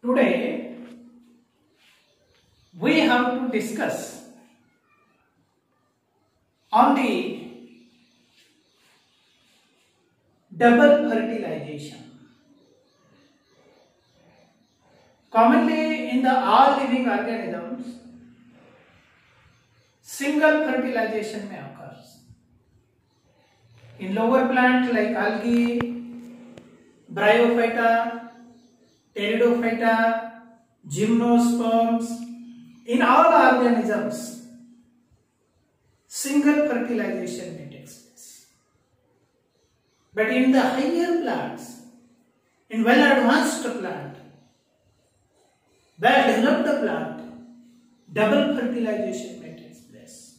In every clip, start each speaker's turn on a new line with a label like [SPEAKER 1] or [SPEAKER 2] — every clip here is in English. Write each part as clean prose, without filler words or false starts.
[SPEAKER 1] Today we have to discuss on the double fertilization. Commonly in the all living organisms, single fertilization may occurs. In lower plants like algae, bryophyta, pteridophyta, gymnosperms, in all organisms, single fertilization may take place. But in the higher plants, in well advanced plant, well developed plant, double fertilization may take place.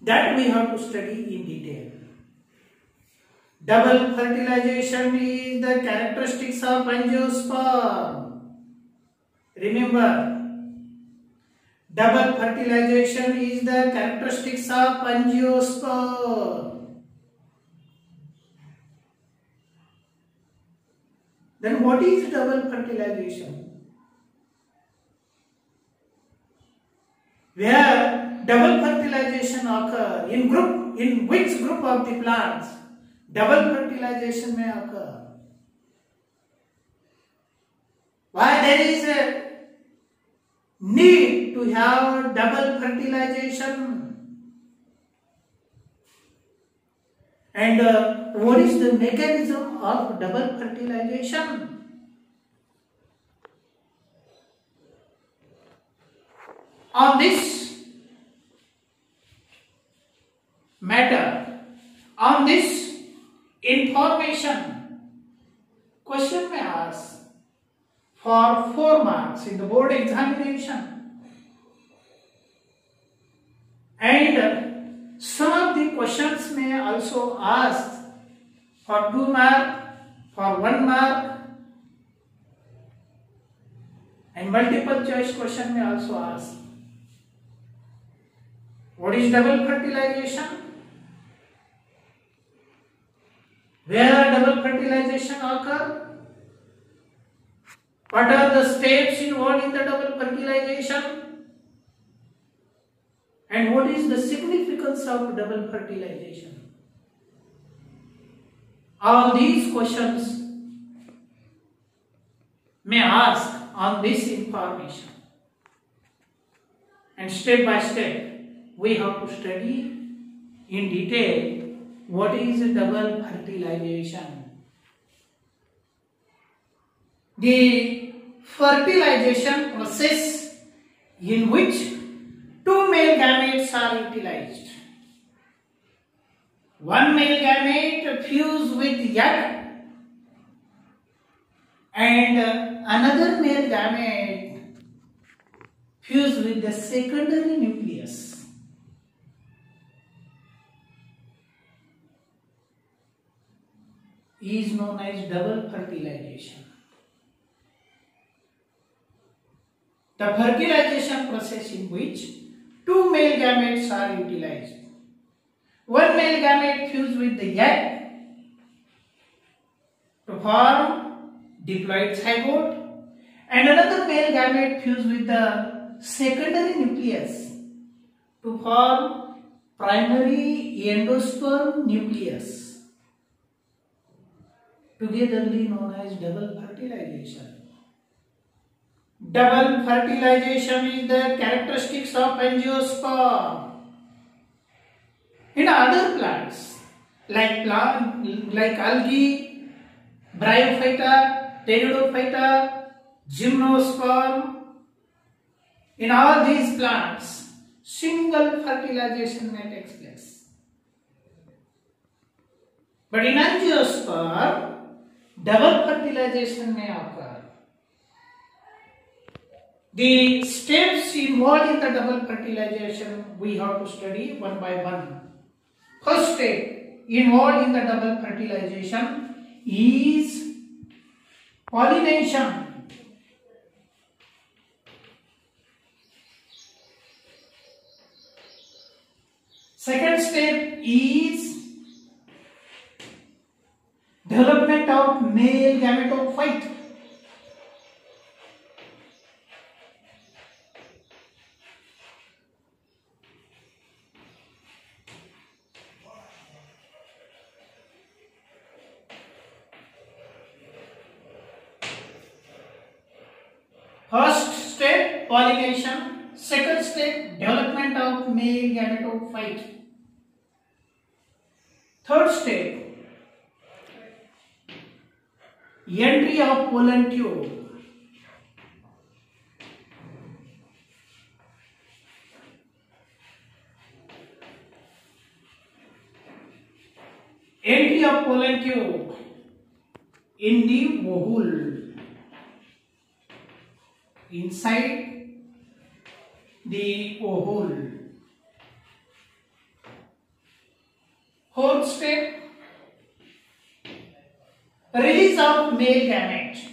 [SPEAKER 1] That we have to study in detail. Double fertilization is the characteristics of angiosperm. Remember, double fertilization is the characteristics of angiosperm. Then what is double fertilization? Where double fertilization occur, in which group of the plants double fertilization may occur? Why there is a need to have double fertilization? And what is the mechanism of double fertilization? On this matter, on this information, question may ask for 4 marks in the board examination, and some of the questions may also ask for 2 marks, for 1 mark, and multiple choice question may also ask. What is double fertilization? Where double fertilization occur? What are the steps involved in the double fertilization? And what is the significance of double fertilization? All these questions may ask on this information. And step by step, we have to study in detail what is double fertilization. The fertilization process in which 2 male gametes are utilized. One male gamete fuse with egg and another male gamete fuse with the secondary nucleus. Is known as double fertilization. The fertilization process in which 2 male gametes are utilized. One male gamete fused with the egg to form diploid zygote, and another male gamete fused with the secondary nucleus to form primary endosperm nucleus, togetherly known as double fertilization. Double fertilization is the characteristics of angiosperm. In other plants like algae, bryophyta, pteridophyta, gymnosperm, in all these plants, single fertilization may take place. But in angiosperm, double fertilization may occur. The steps involved in the double fertilization we have to study one by one. First step involved in the double fertilization is pollination. Second step is development of male gametophyte. First step pollination, second step development of male gametophyte, third step entry of pollen tube, entry of pollen tube in the ovule, inside the ovule. Fourth step, release of male gamete.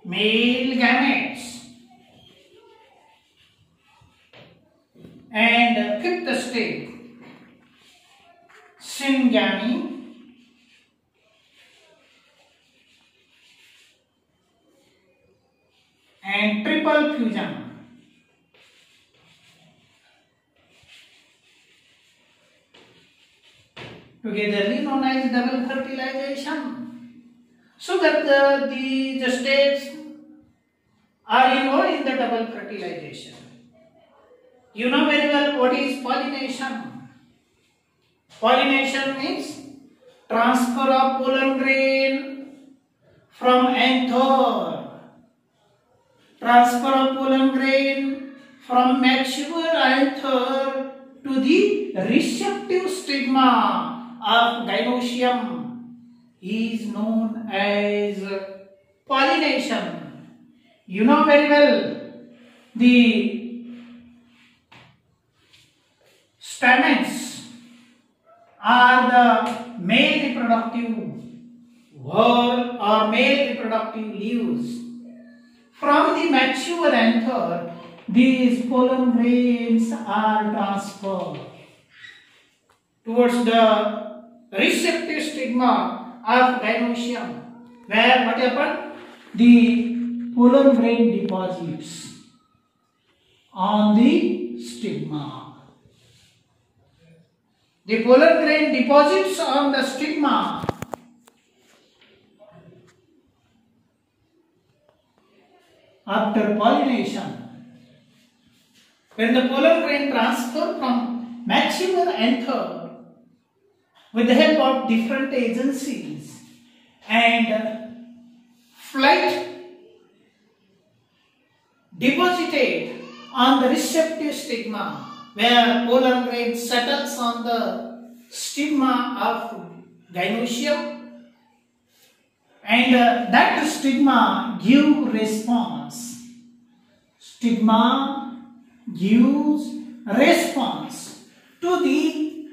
[SPEAKER 1] Male gametes. And fifth step, syngamy. And triple fusion. Togetherly known as double fertilization. So that the steps are involved in the double fertilization. You know very well what is pollination. Pollination means transfer of pollen grain from anther. Transfer of pollen grain from mature anther to the receptive stigma of gynoecium is known as pollination. You know very well the stamens are the male reproductive whorl or male reproductive leaves. From the mature anther, these pollen grains are transferred towards the receptive stigma of gynoecium, where what happened? The pollen grain deposits on the stigma. The pollen grain deposits on the stigma. After pollination, when the pollen grain transfer from mature anther with the help of different agencies and flight deposited on the receptive stigma, where pollen grain settles on the stigma of gynoecium, and that stigma gives response. Stigma gives response to the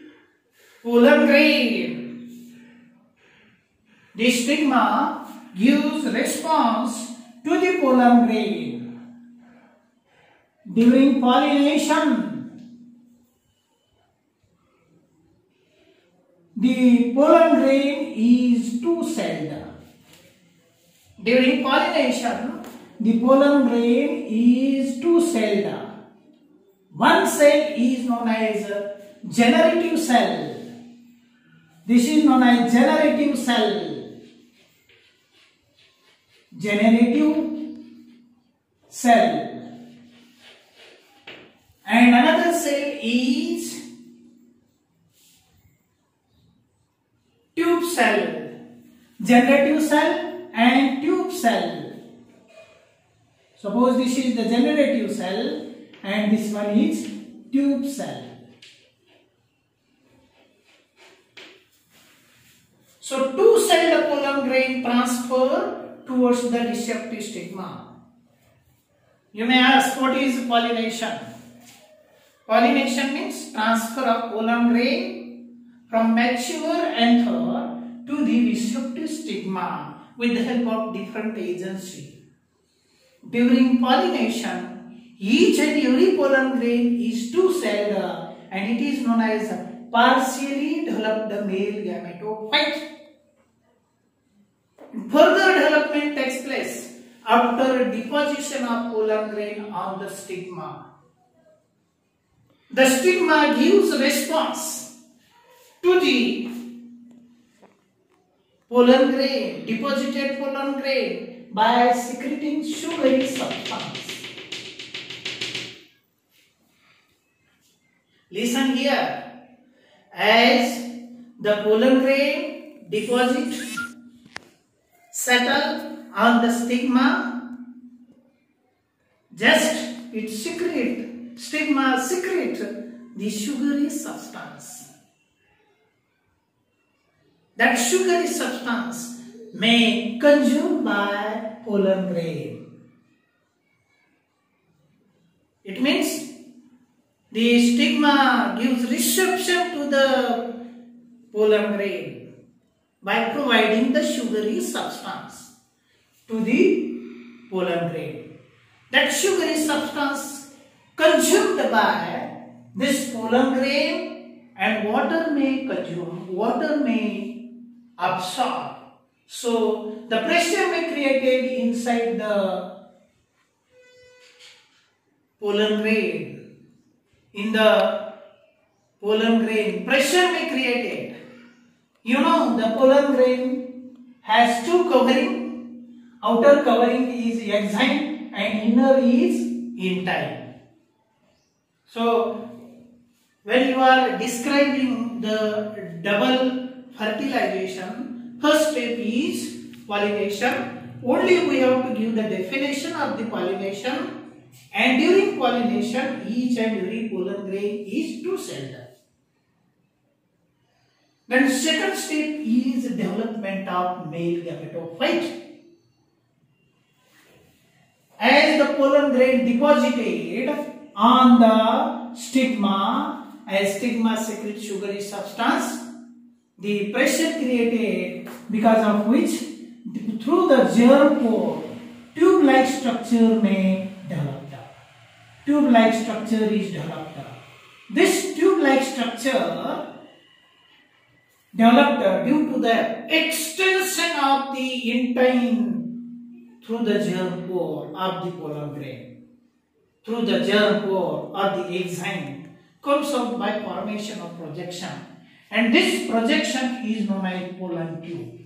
[SPEAKER 1] pollen grain. The stigma gives response to the pollen grain. During pollination, the pollen grain is two-celled. During pollination, the pollen grain is two-celled. One cell is known as generative cell. This is known as generative cell. Generative cell. And another cell is tube cell. Generative cell and tube cell. Suppose this is the generative cell and this one is tube cell. So two-celled pollen grain transfer towards the receptive stigma. You may ask, what is pollination? Pollination means transfer of pollen grain from mature anther to the receptive stigma with the help of different agencies. During pollination, each and every pollen grain is two-celled and it is known as partially developed male gametophyte. Further development takes place after deposition of pollen grain on the stigma. The stigma gives response to the pollen grain, deposited pollen grain by secreting sugary substance. Listen here, as the pollen grain deposit settle on the stigma, just it stigma secrete the sugary substance. That sugary substance may consumed by pollen grain. It means the stigma gives reception to the pollen grain by providing the sugary substance to the pollen grain. That sugary substance consumed by this pollen grain, and water may consume, water may absorb. So the pressure may created inside the pollen grain. In the pollen grain, pressure may created. You know, the pollen grain has two covering. Outer covering is exine and inner is intine. So when you are describing the double fertilization, first step is pollination. Only we have to give the definition of the pollination, and during pollination each and every pollen grain is two-celled. Then second step is development of male gametophyte. As the pollen grain deposited on the stigma, as stigma secretes sugary substance, the pressure created, because of which through the germ pore tube-like structure may develop. Tube-like structure is developed. This tube-like structure developed due to the extension of the intine through the germ pore of the pollen grain. Through the germ pore or the exine comes out by formation of projection, and this projection is known as pollen tube.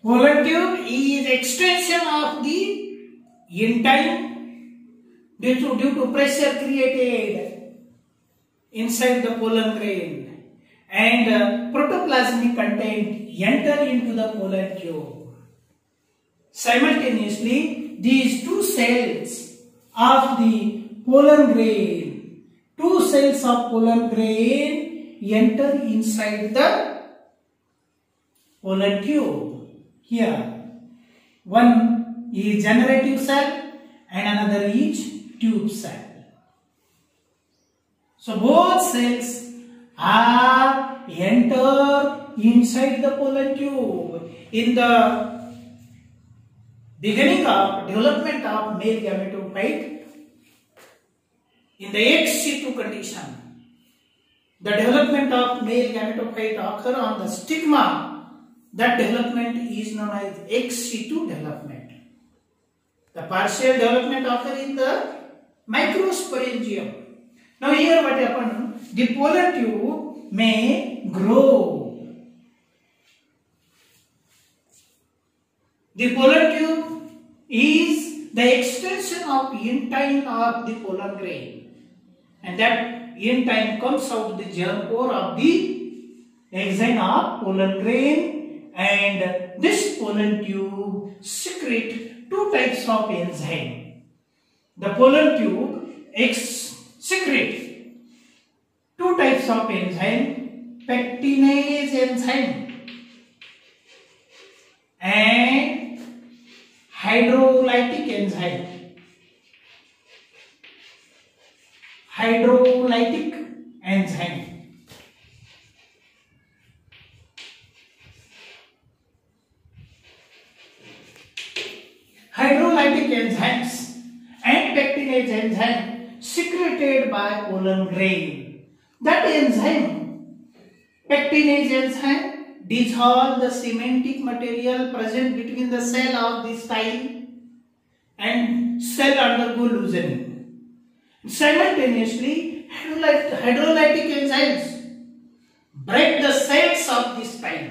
[SPEAKER 1] Pollen tube is extension of the intine due to pressure created inside the pollen grain, and protoplasmic content enter into the pollen tube. Simultaneously, these two cells of the pollen grain, two cells of pollen grain enter inside the pollen tube. Here, one is generative cell and another is tube cell. So both cells are enter inside the pollen tube. In the beginning of development of male gametophyte, in the ex situ condition, the development of male gametophyte occur on the stigma. That development is known as ex situ development. The partial development occurs in the microsporangium. Now here what happens? The pollen tube may grow. The pollen tube is the extension of intine of the pollen grain, and that intine comes out the germ pore of the exine of pollen grain. And this pollen tube secrete two types of enzyme. The pollen tube secrete two types of enzyme: pectinase enzyme and hydrolytic enzyme. Hydrolytic enzyme. Hydrolytic enzymes and pectinase enzyme secreted by pollen grain. That enzyme, pectinase enzyme, dissolve the cementic material present between the cell of the style and cell undergo loosening. Simultaneously, hydrolytic enzymes break the cells of the style,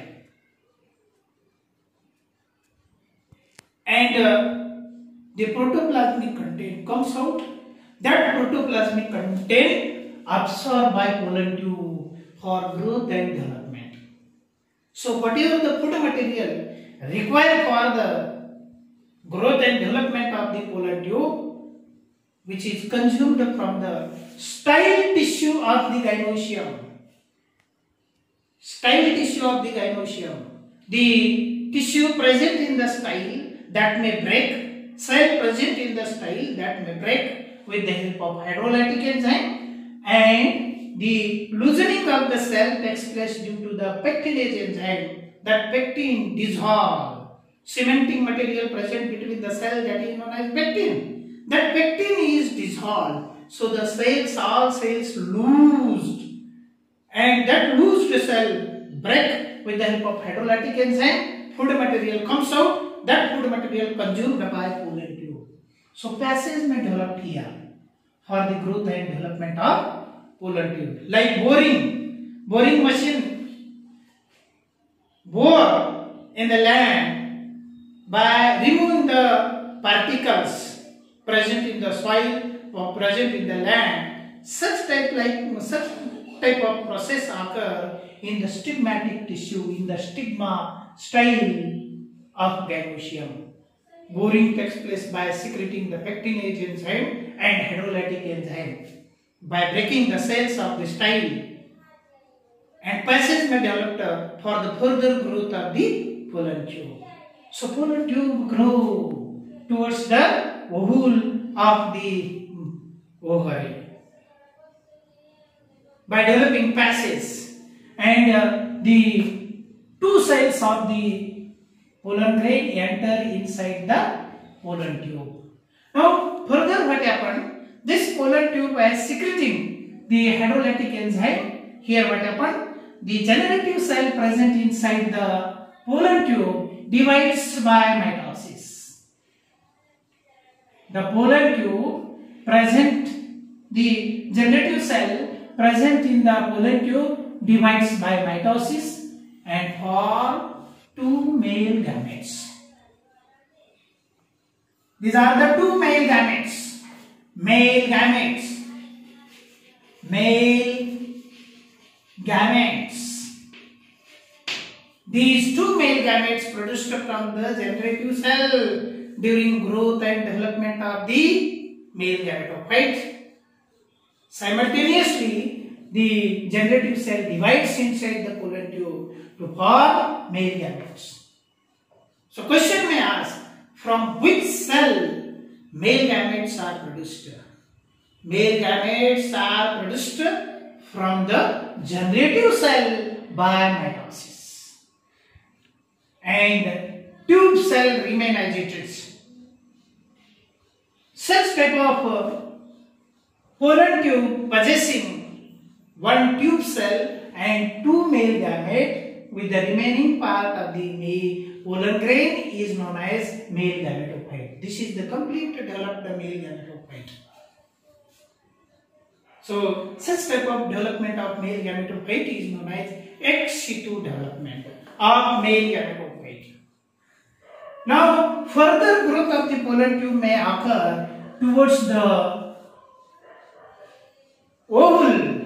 [SPEAKER 1] and the protoplasmic content comes out. That protoplasmic content absorbed by pollen tube for growth and development. So whatever the food material required for the growth and development of the pollen tube, which is consumed from the style tissue of the gynoecium. Style tissue of the gynoecium. The tissue present in the style that may break, cell present in the style that may break with the help of hydrolytic enzyme, and the loosening of the cell takes place due to the pectinase enzyme. That pectin dissolve cementing material present between the cell, that is known as pectin. That pectin is dissolved, so the cells, all cells loosed, and that loosed cell break with the help of hydrolytic enzyme. Food material comes out. That food material consumed by pollen tube. So passage may develop here for the growth and development of pollen tube, like boring machine bore in the land by removing the particles present in the soil or present in the land. Such type of process occur in the stigmatic tissue, in the stigma style of gynoecium. Boring takes place by secreting the pectinase enzyme and hydrolytic enzyme by breaking the cells of the style, and passage may develop for the further growth of the pollen tube. So pollen tube grow towards the ovule of the ovary by developing passage, and the two sides of the pollen grain enter inside the pollen tube. Now further what happened? This pollen tube is secreting the hydrolytic enzyme. Here what happened? The generative cell present inside the pollen tube divides by mitosis. The pollen tube present, the generative cell present in the pollen tube divides by mitosis and form two male gametes. These are the two male gametes. Male gametes. These two male gametes produced from the generative cell during growth and development of the male gametophyte. Simultaneously, the generative cell divides inside the pollen tube to form male gametes. So question may ask, from which cell male gametes are produced? Male gametes are produced from the generative cell by mitosis, and tube cell remain as it is. Such type of pollen tube possessing one tube cell and two male gamete with the remaining part of the pollen grain is known as male gametophyte. This is the complete developed male gametophyte. So such type of development of male gametophyte is known as ex situ development of male gametophyte. Now further growth of the pollen tube may occur towards the ovule,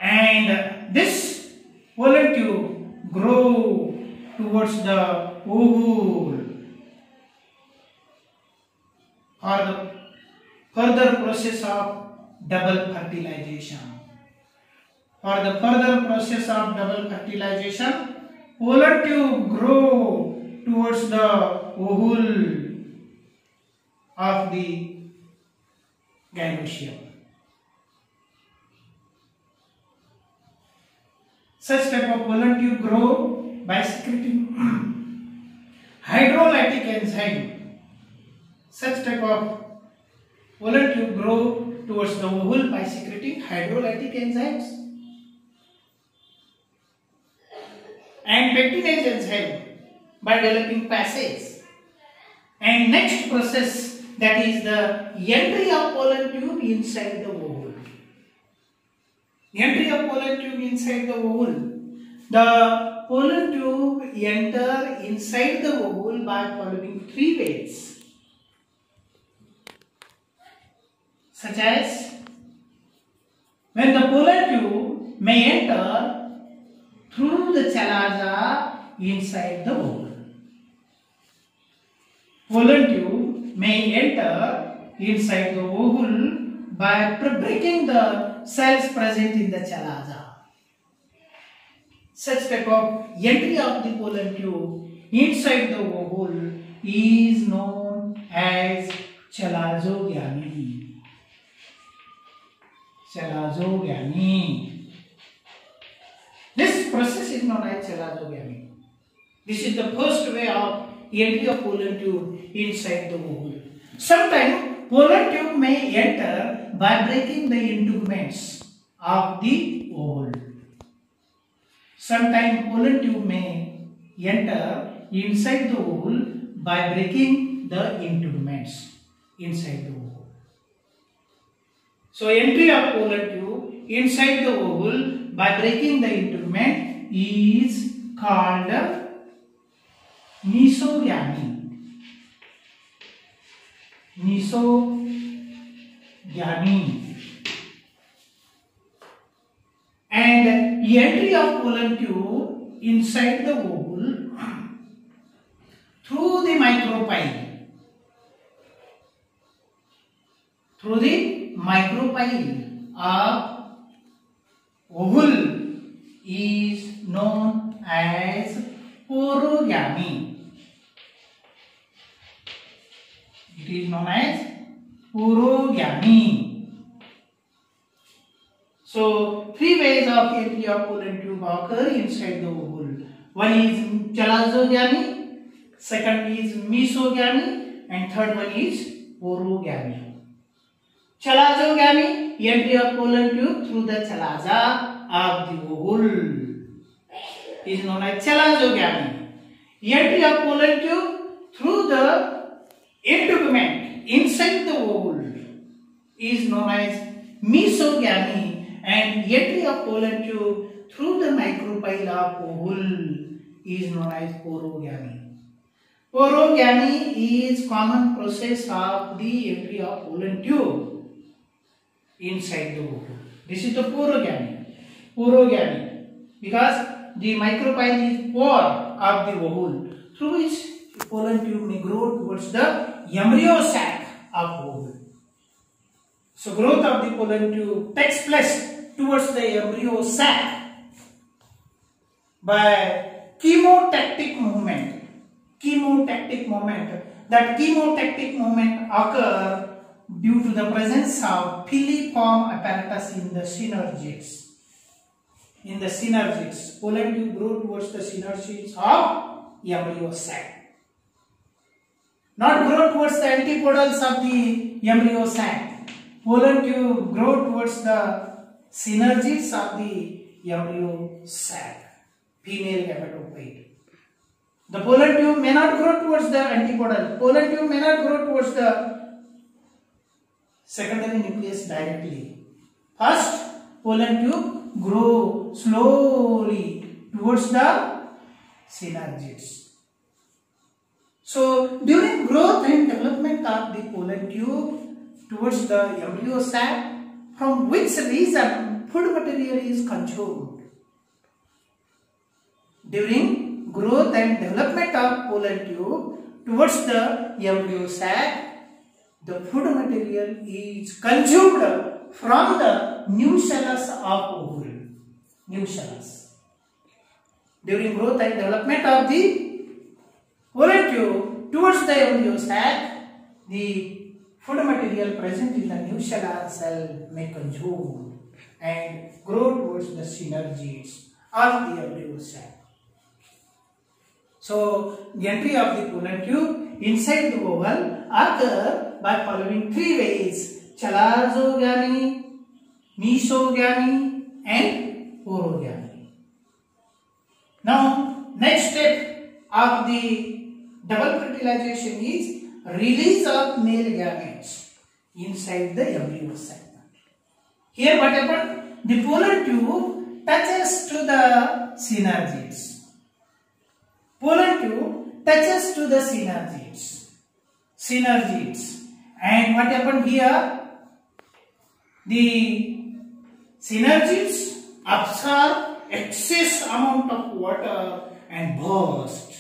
[SPEAKER 1] and this pollen tube grow towards the ovule for the further process of double fertilization. For the further process of double fertilization, pollen tube grow towards the ovule of the gynoecium. Such type of pollen tube grow by secreting hydrolytic enzyme. Such type of pollen tube grow towards the ovule by secreting hydrolytic enzymes and pectinase enzyme by developing passage. And next process that is the entry of pollen tube inside the ovule. Entry of pollen tube inside the ovule. The pollen tube enter inside the ovule by following three ways, such as when the pollen tube may enter through the chalaza inside the ovule. Pollen tube may enter inside the ovule by breaking the cells present in the chalaza. Such type of entry of the pollen tube inside the ovule is known as chalazogamy. Chalazogamy. This process is known as chalazogamy. This is the first way of entry of pollen tube inside the ovule. Sometimes pollen tube may enter by breaking the integuments of the ovule. Sometimes pollen tube may enter inside the ovule by breaking the integuments inside the ovule. So entry of pollen tube inside the ovule by breaking the integument is called mesogamy. Mesogamy. And entry of pollen tube inside the ovule through the micropyle. Through the micropyle of ovule is known as porogamy. It is known as porogamy. So, three ways of entry of pollen tube occur inside the ovule. One is chalazogamy, second is mesogamy, and third one is porogamy. Chalazogamy, entry of pollen tube through the chalaza of the ovule is known as chalazogamy. Entry of pollen tube through the integument inside the ovule is known as mesogamy. And entry of pollen tube through the micropyle of ovule is known as porogamy. Porogamy is common process of the entry of pollen tube inside the ovule. This is the porogamy. Porogamy, because the micropyle is pore of the ovule through which pollen tube may grow towards the embryo sac of ovule. So growth of the pollen tube takes place towards the embryo sac by chemotactic movement. That chemotactic movement occurs due to the presence of filiform apparatus in the synergids. In the synergids, pollen tube grow towards the synergids of embryo sac. Not grow towards the antipodals of the embryo sac. Pollen tube grow towards the synergids of the embryo sac, female hematopoid. The pollen tube may not grow towards the antipodal. Pollen tube may not grow towards the secondary nucleus directly. First, pollen tube grow slowly towards the synergids. So, during growth and development of the pollen tube towards the embryo sac, from which reason food material is consumed. During growth and development of pollen tube towards the embryo sac, the food material is consumed from the nucellus of ovule. Nucellus. During growth and development of the pollen tube towards the embryo sac, the food material present in the nucellar cell may consume and grow towards the synergids of the embryo sac. So, the entry of the pollen tube inside the ovule occur by following three ways: chalazogamy, mesogamy, and porogamy. Now, next step of the double fertilization is release of male gametes inside the embryo segment. Here what happened? The pollen tube touches to the synergids. Pollen tube touches to the synergids. And what happened here? The synergids absorb excess amount of water and burst.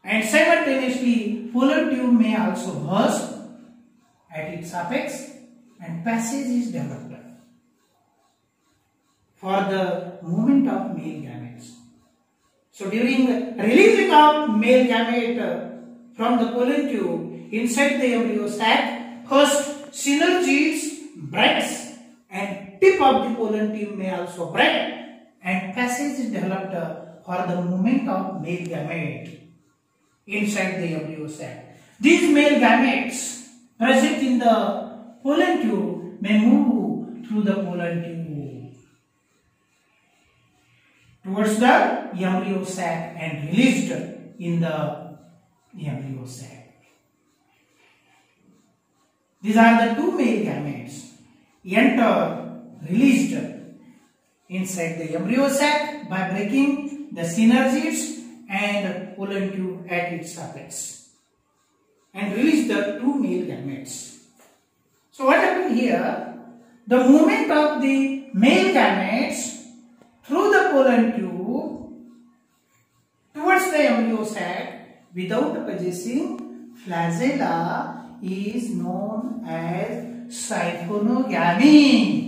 [SPEAKER 1] And simultaneously, pollen tube may also burst at its apex and passage is developed for the movement of male gametes. So during releasing of male gamete from the pollen tube inside the embryo sac, first synergids breaks and tip of the pollen tube may also break and passage is developed for the movement of male gamete inside the embryo sac. These male gametes present in the pollen tube may move through the pollen tube towards the embryo sac and released in the embryo sac. These are the two male gametes enter released inside the embryo sac by breaking the synergids and pollen tube at its apex and release the two male gametes. So what happened here? The movement of the male gametes through the pollen tube towards the embryo sac without possessing flagella is known as siphonogamy.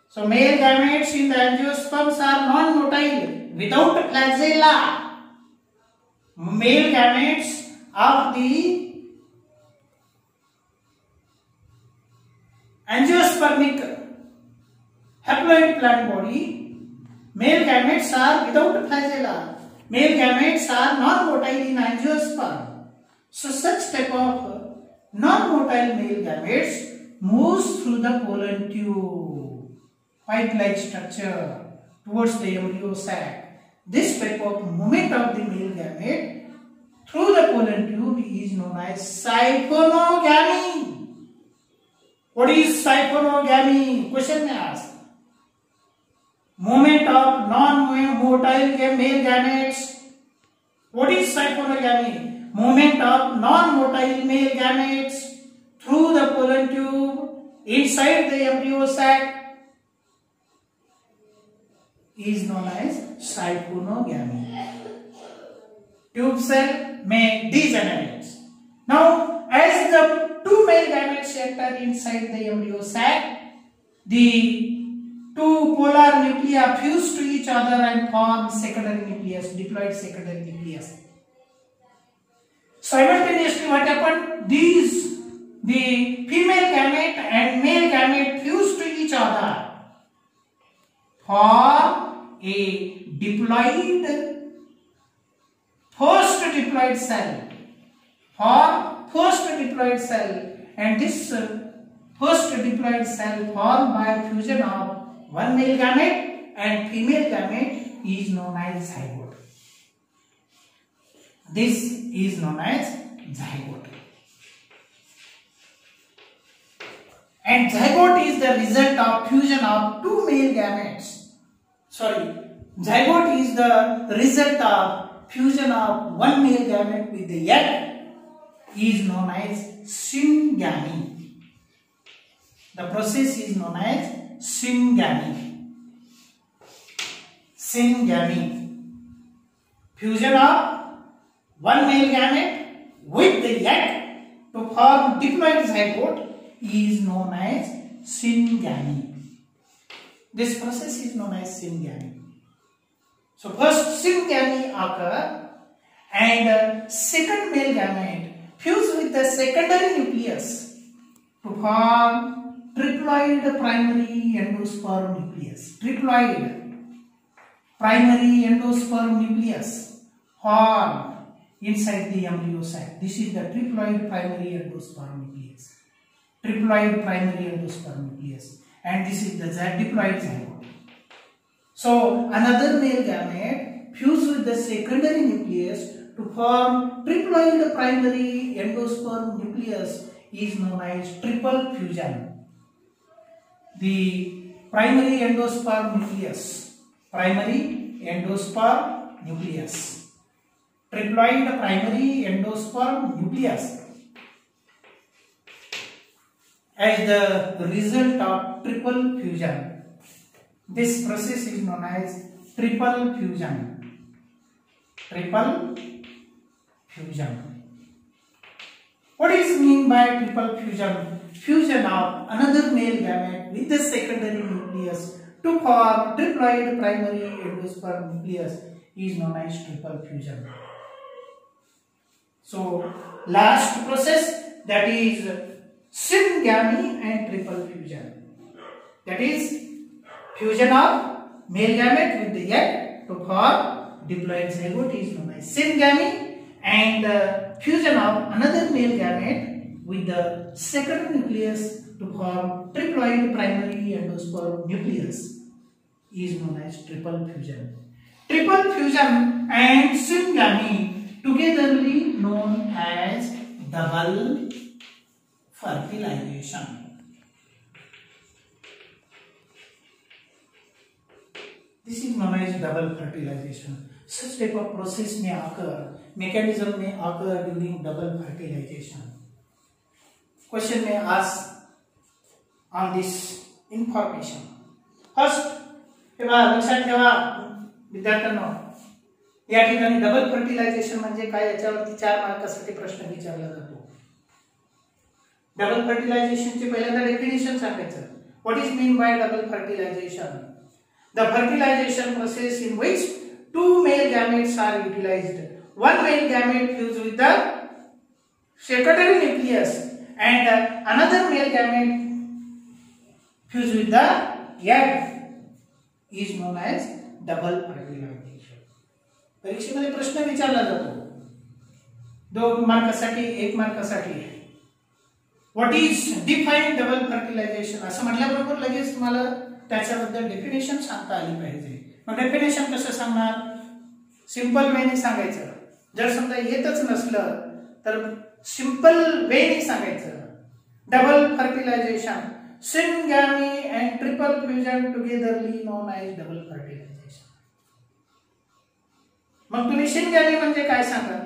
[SPEAKER 1] So male gametes in the angiosperms are non-motile without flagella. Male gametes of the angiospermic haploid plant body, male gametes are without flagella. Male gametes are non-motile in angiosperm. So such type of non-motile male gametes moves through the pollen tube, pipe-like structure towards the embryo sac. This type of movement of the male gamete through the pollen tube is known as siphonogamy. What is siphonogamy? Question may ask. Movement of non-motile male gametes. What is siphonogamy? Movement of non-motile male gametes through the pollen tube inside the embryo sac is known as siphonogamy. Tube cell may degenerate. Now, as the two male gametes enter inside the embryo sac, the two polar nuclei fuse to each other and form secondary nucleus, diploid secondary nucleus. Simultaneously, what happened? The female gamete and male gamete fuse to each other, form a diploid, post-diploid cell, and this post-diploid cell formed by fusion of one male gamete and female gamete is known as zygote. This is known as zygote. And zygote is the result of fusion of two male gametes. Zygote is the result of fusion of one male gamete with the egg is known as syngamy. The process is known as syngamy. Fusion of one male gamete with the egg to form diploid zygote is known as syngamy. This process is known as syngamy. So first syngamy occur and second male gamete fuse with the secondary nucleus to form triploid primary endosperm nucleus. Triploid primary endosperm nucleus formed inside the embryo sac. This is the triploid primary endosperm nucleus. And this is the diploid zygote. So another male gamete fuse with the secondary nucleus to form triploid primary endosperm nucleus is known as triple fusion. The primary endosperm nucleus, triploid primary endosperm nucleus as the result of triple fusion. This process is known as triple fusion. What is mean by triple fusion? Fusion of another male gamete with the secondary nucleus to form triploid primary endosperm nucleus is known as triple fusion. So last process, that is syngamy and triple fusion. That is fusion of male gamete with the egg to form diploid zygote is known as syngamy, and fusion of another male gamete with the second nucleus to form triploid primary endosperm nucleus is known as triple fusion. Triple fusion and syngamy togetherly known as double fertilization. This is known as double fertilization. Such type of process may occur, mechanism may occur during double fertilization. Question may ask on this information. First, लक्षात ठेवा विद्यार्थ्यांनो, या ठिकाणी double fertilisation म्हणजे काय, याच्यावरती 4 मार्कासाठी प्रश्न विचारला जातो. डबल फर्टिलायझेशनचे पहिल्यांदा डेफिनेशन सांगायचं. What is mean by double fertilization? The fertilization process in which 2 male gametes are utilized. One male gamete fused with the secondary nucleus and another male gamete fused with the egg is known as double fertilization. परीक्षेमध्ये प्रश्न विचारला जातो 2 मार्कासाठी 1 मार्कासाठी. What is defined double fertilization? असं म्हटल्याबरोबर लगेच तुम्हाला त्याच्याबद्दल definition सांगता आली पाहिजे. मग डेफिनेशन कसं सांगणार? सिंपल वेने सांगायचं. जर समजा येतच नसलं तर सिंपल वेने सांगायचं. Double fertilization, syngamy and triple fusion togetherly known as double fertilization. मग तुम्ही syngamy म्हणजे काय सांगा?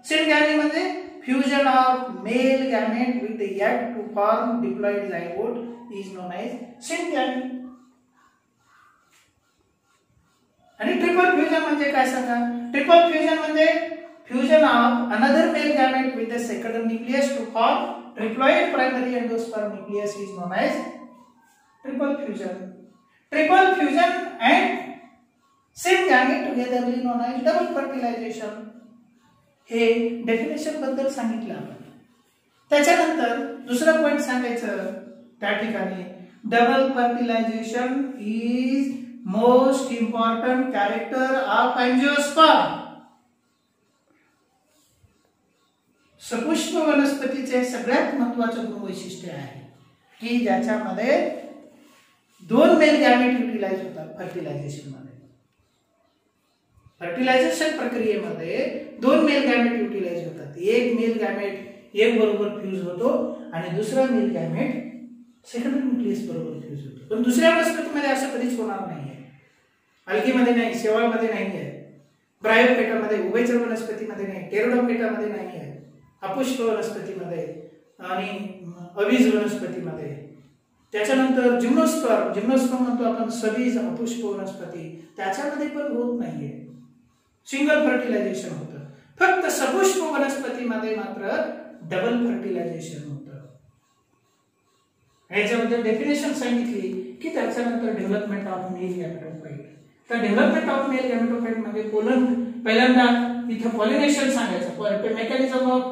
[SPEAKER 1] syngamy म्हणजे fusion of male gamete with the egg to form diploid zygote is known as syngamy. आणि ट्रिपल फ्युजन म्हणजे काय सांगा? ट्रिपल फ्युजन म्हणजे fusion of another male gamete with the second nucleus to form triploid primary endosperm nucleus is known as triple fusion. Triple fusion and syngamy togetherly known as double fertilization. हे definition बद्दल सांगितलं आपण. त्याच्यानंतर दुसरा point सांगायचं त्या ठिकाणी, double fertilization is most important character of angiosperm. सपुष्प वनस्पतीचे सगळ्यात महत्त्वाचं गुणवैशिष्ट्य आहे की ज्याच्यामध्ये 2 मेल गॅमेट युटिलाइज होतात. फर्टिलायझेशन मध्ये, फर्टिलायझेशन प्रक्रियेमध्ये 2 मेल गॅमेट युटिलाइज होतात. एक मेल गॅमेट एक बरोबर फ्यूज होतो आणि दुसरा मेल गॅमेट सेकंडरी न्यूक्लियस बरोबर फ्यूज होतो. पण दुसऱ्या वनस्पतीमध्ये असं कधीच होणार नाही. अलगीमध्ये नाही, शेवाळमध्ये नाही आहे, ब्रायोफेटामध्ये, उभयचर वनस्पतीमध्ये नाही, टेरोडोफेटामध्ये नाही आहे, अपुष्प वनस्पतीमध्ये आणि अबीज वनस्पतीमध्ये. त्याच्यानंतर जिम्नोस्पर्म म्हणतो आपण, सबीज अपुष्प वनस्पती, त्याच्यामध्ये पण होत नाहीये. सिंगल फर्टिलायझेशन होतं. फक्त सपुष्प वनस्पतीमध्ये मात्र डबल फर्टिलायझेशन होतं. याच्याबद्दल डेफिनेशन सांगितली की त्याच्यानंतर डेव्हलपमेंट ऑफ मेल गॅमेटोफाइट. तर डेव्हलपमेंट ऑफ मेल गॅमेटोफाइट मध्ये पहिल्यांदा इथे पॉलिनेशन सांगायचं. मेकॅनिझम ऑफ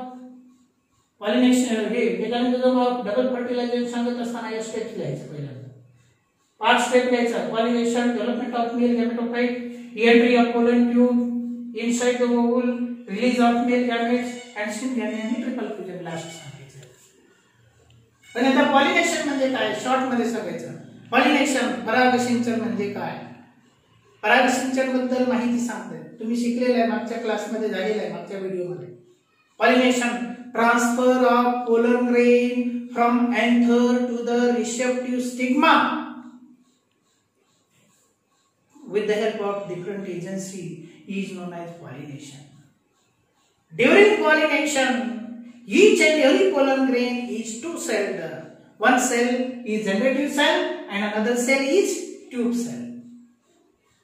[SPEAKER 1] पॉलिनेशन, हे मेकॅनिझम ऑफ डबल फर्टिलायझेशन सांगत असताना या स्टेप्स लिहायचं. पहिल्यांदा 5 स्टेप लिहायचा. Pollination, development of male gametophyte, entry of pollen tube inside the ovule, release of male gametes and syngamy आणि ट्रिपल फ्युजन लास्ट सांगायचं. पण आता पॉलिनेशन म्हणजे काय शॉर्ट मध्ये सांगायचं. पॉलिनेशन, परागसिंचन म्हणजे काय? परागसिंचन बद्दल माहिती सांगते. तुम्ही शिकलेलं आहे, मागच्या क्लासमध्ये झालेलं आहे, मागच्या व्हिडिओमध्ये. Pollination, transfer of pollen grain from anther to the receptive stigma with the help of different agency is known as pollination. During pollination, each and every pollen grain is two-celled. One cell is generative cell and another cell is tube cell.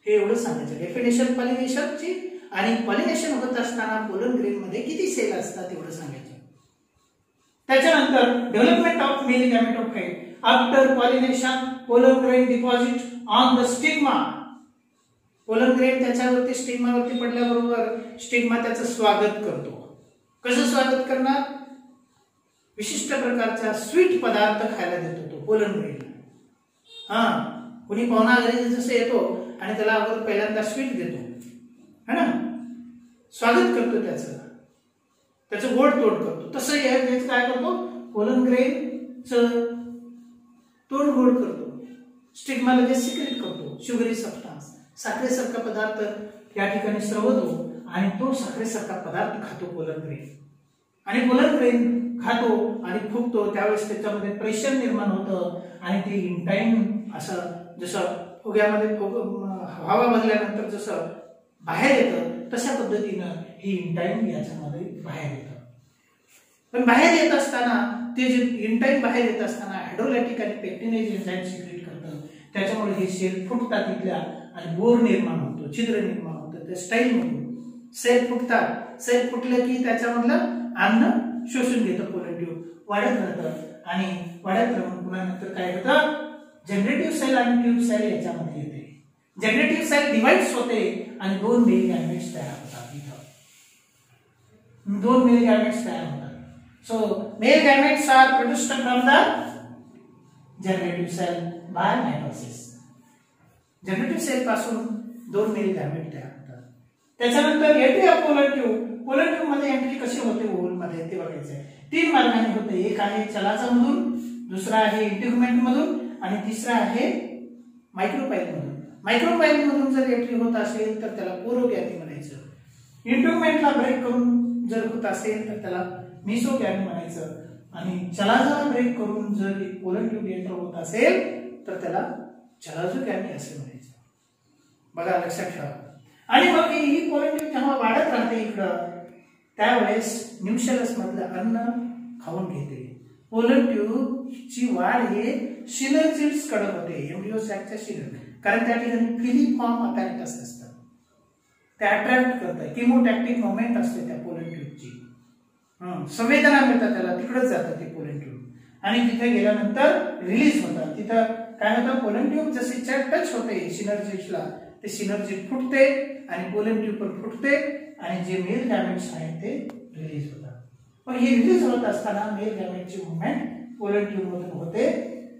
[SPEAKER 1] हे एवढं सांगायचं definition पॉलिनेशनची. आणि pollination होत असताना pollen grain मध्ये किती cell असतात एवढं सांगायचं. त्याच्यानंतर development of male gametophyte. After pollination pollen grain deposit on the stigma. Pollen grain त्याच्यावरती स्टिग्मावरती पडल्याबरोबर स्टिग्मा त्याचं स्वागत करतो. कसं स्वागत करणार? विशिष्ट प्रकारचा स्वीट पदार्थ खायला देतो तो पोलन ग्रेन. कुणी पाहुणा घरी जसं येतो आणि त्याला अगोदर पहिल्यांदा स्वीट देतो, है ना, स्वागत करतो, त्याचं गोड तोड करतो. तसं याचं काय करतो? पोलन ग्रेनचं तोड गोड करतो, स्टिग्मा लगेच सिक्रेट करतो. शुगरी सबस्टन्स, साखरेसारखा पदार्थ या ठिकाणी स्रवतो आणि तो साखरेसारखा पदार्थ खातो पोलन ग्रेन. आणि पोलन ग्रेन खातो आणि फुगतो त्यावेळेस त्याच्यामध्ये प्रेशर निर्माण होतं आणि ते इन टाइम असं जसं फुग्यामध्ये हवा भरल्यानंतर जसं बाहेर येतं तशा पद्धतीनं हे इन टाइम याच्यामध्ये बाहेर येतं. पण बाहेर येत असताना ते जे इन टाइम बाहेर येत असताना हायड्रोलॅटिक आणि पेक्टिनेज एन्झाईम सिक्रेट करतं. त्याच्यामुळे हे सेल फुटतात इथल्या आणि बोर निर्माण होतो, छिद्र निर्माण होतं. त्या स्टाईलमधून सेल फुटतात. सेल फुटलं की त्याच्यामधलं अन्न शोषून घेतं पोलन ट्यूब, वाढत राहतं आणि वाढत राहून पुन्हा नंतर काय होतं? जनरेटिव्ह सेल आणि ट्यूब सेल याच्यामध्ये येते. जनरेटिव्ह सेल डिवाइड्स होते आणि दोन मेल गॅमेट्स तयार होतात. इथं दोन मेल गॅमेट्स तयार होतात. So male gametes are produced from the generative cell by mitosis. Generative cell पासून दोन मेल गॅमेट तयार होतात. त्याच्यानंतर entry of pollen tube. Pollen tube मध्ये एंट्री कशी होते ओव्हल मध्ये ते बघायचं आहे. तीन मार्गाने होते. एक आहे चलाचा मधून, दुसरा आहे इंटिग्युमेंट मधून आणि तिसरा आहे मायक्रोपाइल मधून. मायक्रोपाइल मधून जर एंट्री होत असेल तर त्याला पोरोगॅमी म्हणायचं. इंटिग्युमेंटला ब्रेक करून जर होत असेल तर त्याला मिसोगॅमी म्हणायचं. आणि चलाजाला ब्रेक करून जर पोलन ट्यूब एंटर होत असेल तर त्याला चलाझोगॅमी असे म्हणायचं. बघा, लक्षात ठेवा. आणि मग ही पोलन ट्यूब जेव्हा वाढत राहते इकडं त्यावेळेस न्यूशेलस मधलं अन्न खाऊन घेते. पोलन ट्यूब ची वाढ हे सिनर्जिड्स कडे होते, एम्ब्रियो सॅकच्या सिनर. कारण त्या ठिकाणी फिलिफॉर्म अपॅरेटस असतात, ते अट्रॅक्ट करतात. किमोटॅक्टिक मोमेंट असते त्या पोलन ट्यूबची. संवेदना मिळतात त्याला, तिकडेच जातात ते पोलन ट्यूब आणि तिथे गेल्यानंतर रिलीज होतात. तिथं काय होतं? पोलन ट्यूब जशी टच होते सिनर्जिड्सला, ते सिनर्जिड फुटते आणि पोलन ट्यूब पण फुटते आणि जे मेल गॅमेट्स आहेत ते रिलीज होतात. पण हे रिलीज होत असताना मेल गॅमेटची मुवमेंट पोलन ट्यूब मधून होते.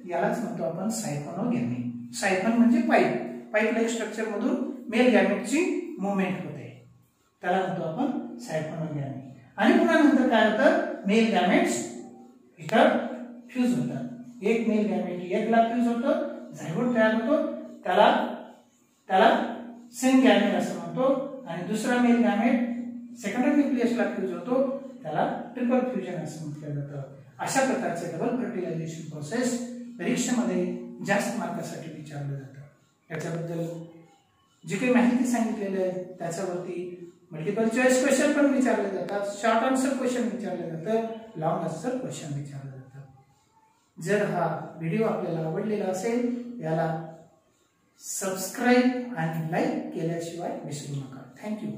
[SPEAKER 1] यालाच म्हणतो आपण सायफोनोगॅमी. सायफन म्हणजे पाईप लाईक स्ट्रक्चर मधून मेल गॅमेटची मुवमेंट होते, त्याला म्हणतो आपण सायफोनोगॅमी. आणि पुन्हा नंतर काय होतं? मेल गॅमेट्स इथं फ्यूज होतात. एक मेल गॅमेट एकला फ्यूज होतं, झायगोट तयार होतो, त्याला सिनगॅमेट असं म्हणतो. आणि दुसरा मेल गॅमेट सेकंडरी न्यूक्लियसला फ्यूज होतो, त्याला ट्रिपल फ्युजन असं म्हटलं जातं. अशा प्रकारचे डबल फर्टिलायझेशन प्रोसेस परीक्षेमध्ये जास्त मार्कासाठी विचारलं जातं. याच्याबद्दल जी काही माहिती सांगितलेली आहे त्याच्यावरती मल्टिपल चॉईस क्वेश्चन पण विचारले जातात, शॉर्ट आन्सर क्वेश्चन विचारले जातं, लॉंग आन्सर क्वेश्चन विचारलं जातं. जर हा व्हिडिओ आपल्याला आवडलेला असेल याला सबस्क्राईब आणि लाईक केल्याशिवाय विसरू नका. थँक्यू.